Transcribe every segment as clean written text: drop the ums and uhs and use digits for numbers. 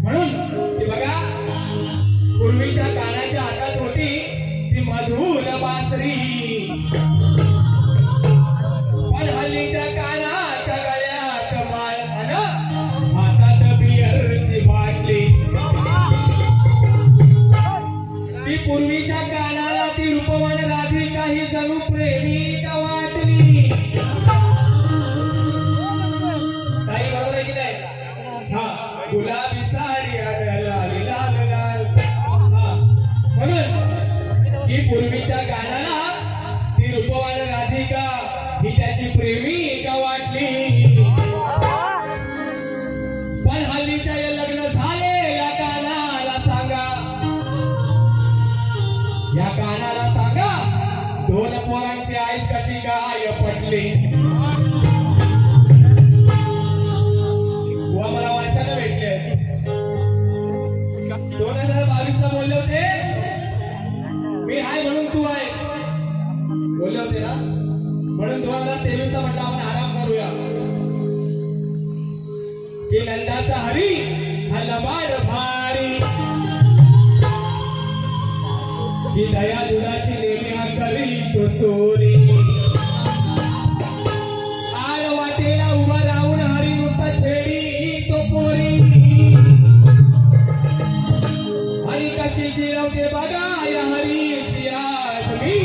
म्हणून ती बघा पूर्वीच्या कानाच्या हातात होती ती मधुर बासरी, पण हल्लीच्या कानाच्या गळ्यात माळ आणि हातात बिअरची बाटली. ती पूर्वीच्या कानाला ती रूपवान राधिका ही जणू प्रेमिका वाटली. ताई बरोबर आहे की नाही? हा, गुलाबी साडी लाल लाल लाल. म्हणून ही पूर्वीच्या गाण्याला ती रूपवान राधिका ही त्याची प्रेमिका वाटली. पण हल्लीच्या या लग्न झाले या कानाला सांगा, या कानाला सांगा, दोन पोरांची आई कशी गाय पडली. मला वर्षाला भेटले 2022 ला बोलले होते मी आहे म्हणून तू आहे बोलले होते ना, म्हणून 2023 ला म्हटलं आपण आराम करूया की नंदाचा हरी हा लबाड भारी, की दया दुधाची नेहमी हा करी तो चोरी. आळ वाटेला उभा राहून हरी नुसता छेडी तो पोरी, आणि कशी जिरवते बघा या हरीची आज मी,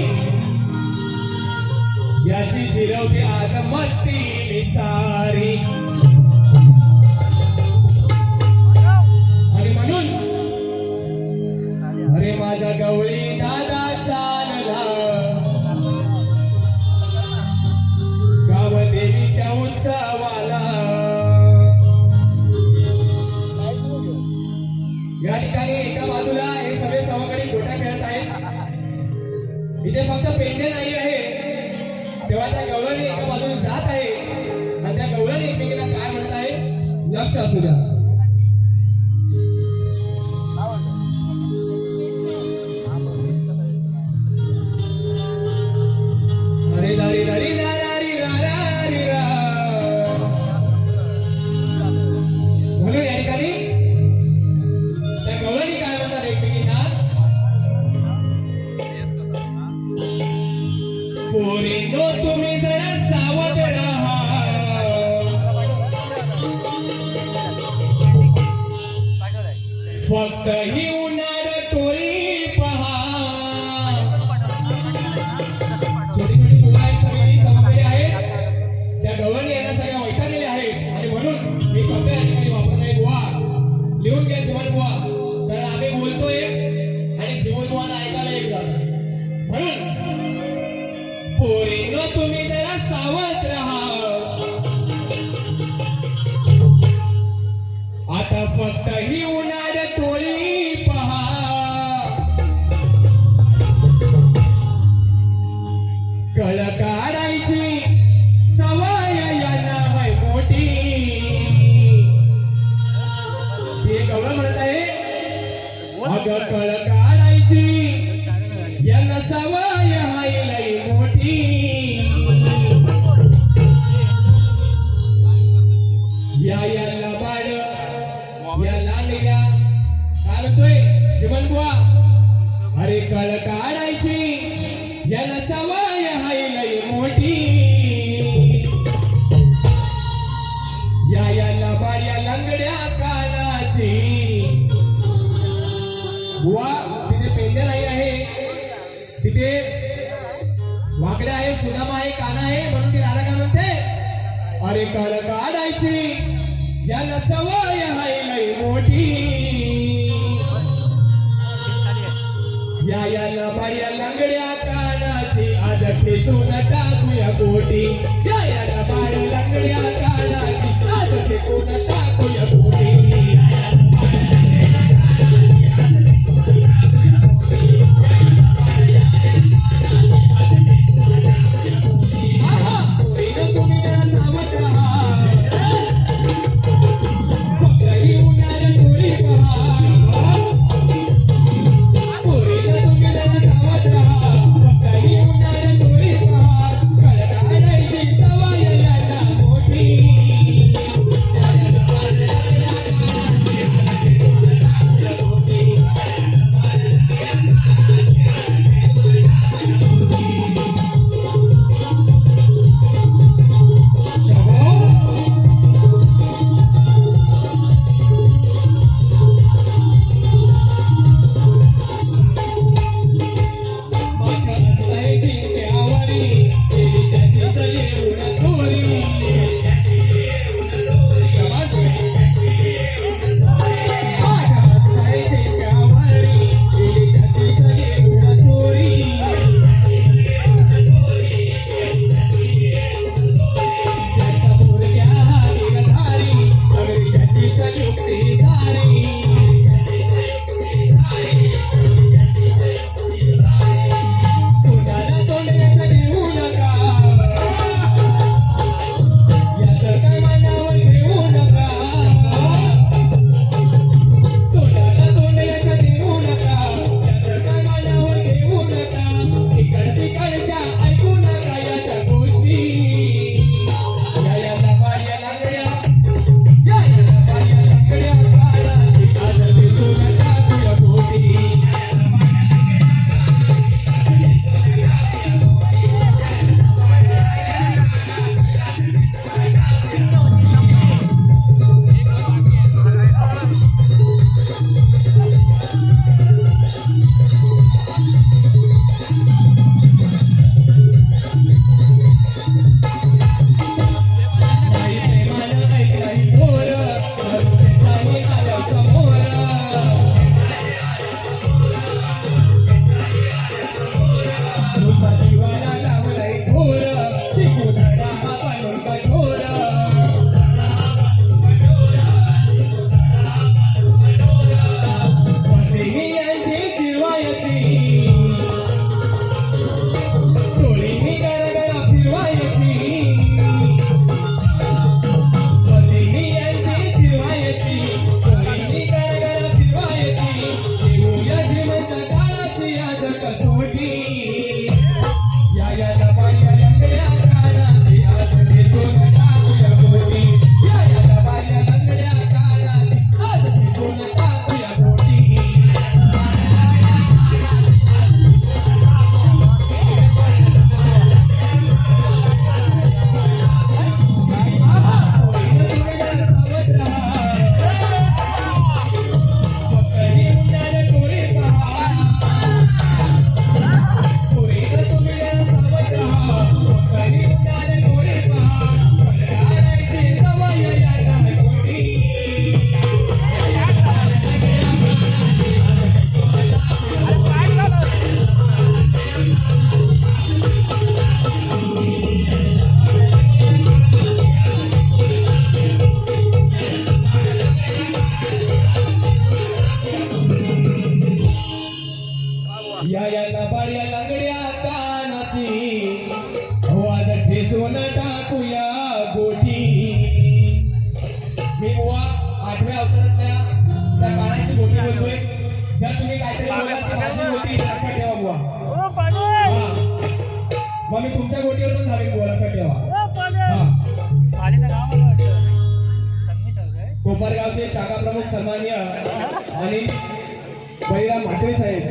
याची जिरवते आज मस्ती निसारी. आणि म्हणून अरे माझा गवळी दादा चालला गाव देवीच्या उत्सवाला. या ठिकाणी एका बाजूला हे सगळे सवंगडी गोट्या खेळत आहेत. इथे फक्त पेंडे नाही आहे, तेव्हा त्या गवळणी एका बाजूने जात आहे आणि त्या गवळणी एकमेकीला काय म्हणत आहे लक्ष असू द्या. अरे दारी दारी दारी दारी रा. म्हणून या ठिकाणी त्या गवळणी काय म्हणतात एकमेकींना, पोरींनो तुम्ही जरा सावध राहा, फक्त ही उन्हाळ टोळी पहा. छोटी छोटी मुलं आहेत, सगळी सवंगडी आहेत, त्या गवळणी यांना सगळ्या वैतागलेल्या आहेत. आणि म्हणून मी शब्द या ठिकाणी वापरत आहे बुवा, लिहून घ्या जीवन बुवा, कारण आम्ही बोलतोय आणि जीवन बुवाला ऐकायला एक जात. म्हणून पोरींनो तुम्ही जरा सावध राहा, आता फक्त ही उन्हाळ टोळी पहा. कळ काढायची सवय यांना हाय मोठी. हे गवळण म्हणत आहे अगं कळ काढायची यांना सवय हाय लई मोठी. या याला बाळ या लांडग्या काय म्हणतोय जीवन बुवा, अरे कळ काढायची याला सवय हाय लई मोठी. या याला बाळ या लंगड्या कानाची. बुवा तिथे पेंडे नाही आहे, तिथे वाकड्या आहे, सुदामा आहे, काना आहे, म्हणून ती राधा काय म्हणते अरे कळ काढायची याला सवय हाय लई मोठी. या याला बाया लंगड्या कानाची आज ठेचून टाकूया गोटी. या याला बाया लंगड्या कानाची आज ठेचून टाकूया गोटी. तुम्ही जरा सावध राहा, फक्त ही उन्हाळ टोळी पहा. तुम्ही जरा सावध राहा, फक्त ही उन्हाळ टोळी पहा. कळ काढायची सवय यांना मोठी. मग मी तुमच्या गोटीवर पण धावेन बुवा, लक्षात ठेवा. हा. कोपरगावचे शाखा प्रमुख सन्माननीय आणि बळीराम भाकरे साहेब